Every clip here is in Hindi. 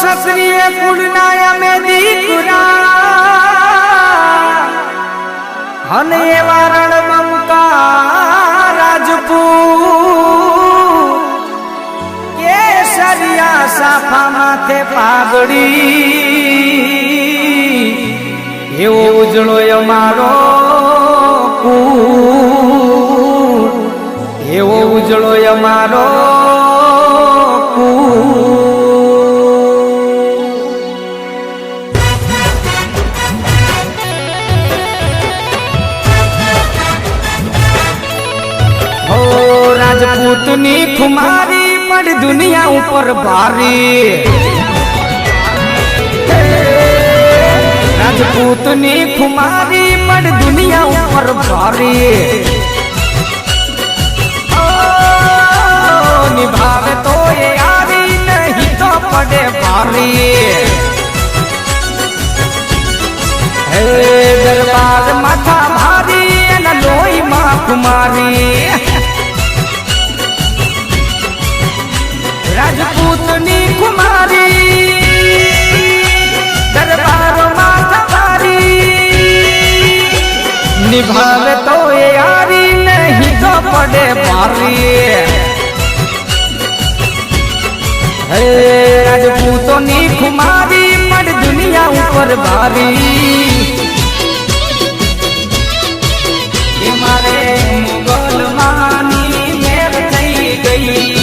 क्षत्रिय कुलना में दीकरा हन एवा रणबंका राजपूत केसरिया साफा माथे पागड़ी एवो उजळो अमारो कूट एवो उजळो अमारो राजपूतनी खुमारी पड़ दुनिया ऊपर भारी राजपूतनी खुमारी पड़ दुनिया ऊपर भारी निभावे तो ये यारी नहीं तो पड़े भारी दरबार माथा भारी न लोई माँ कुमारी राजपूतनी कुमारी दरबार माथा भारी निभावे तो ये यारी नहीं तो पड़े भारी राजपूतनी कुमारी पड़ दुनिया ऊपर भारी मारे मुगल मानी मेर थई गई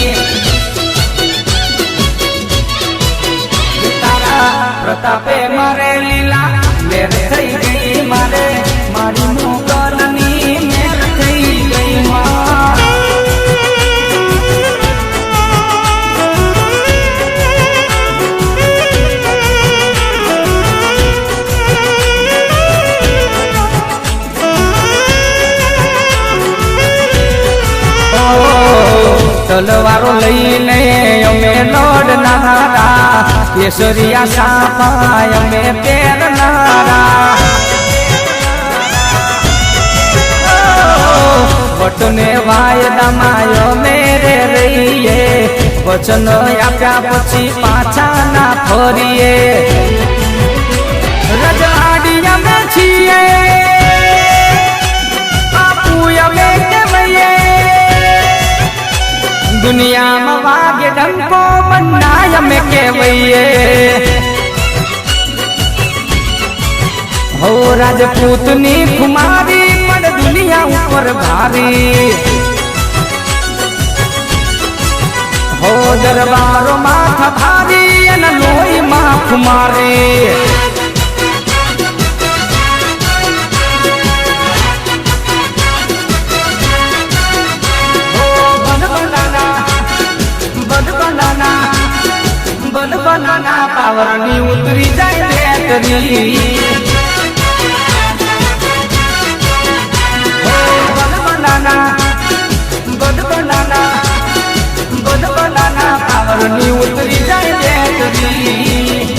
प्रतापे मारे लीला मेरे थई गई मारे मारी मुगलनी मेरे थई गई तलवारो लईने अमे लड़नारा केसरिया साफा अमे पेरनारा बटने वायदा मायो मेरे रहीए वचन आप्या पछी पाछा ना फरीए रजवाड़िया में छीए बापू अमे केवये दुनिया में वागे डंको मन्नाय में केवये हो राजपूतनी कुमारी पड़ दुनिया ऊपर भारी हो दरबारो माथा भारी न लोई माँ कुमारी बनाना पावरनी उतरी जाए बेतरी बनाना पावरनी उतरी जाए बेतरी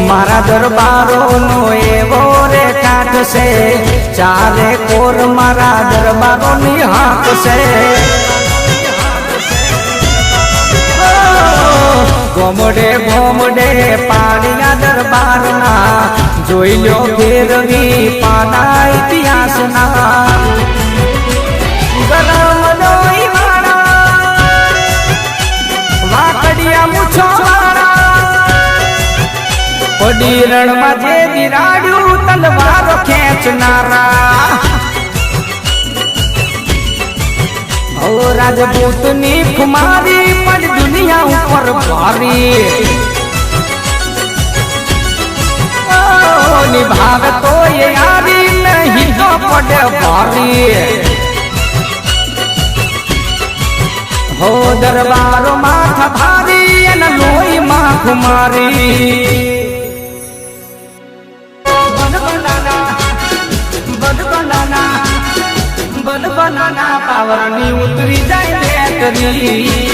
मारा दरबारो नो एवो रे काठ से चारे कोर मारा दरबारो नी हाथ से गोमडे गोमडे पाड़िया दरबार ना जोई लो फेरवी पाना इतिहास ना गरम लोई मारा वाकड़िया मुछो पड़ी रण में बिराड़ू तलवार खेचनारा हो राजपूतनी कुमारी पड़ दुनिया ऊपर भारी निभावे तो ये यारी नहीं तो पड़े भारी हो दरबारो माथा भारी न लोई माँ कुमारी बनाना पावरनी उतरी जाए बेतरी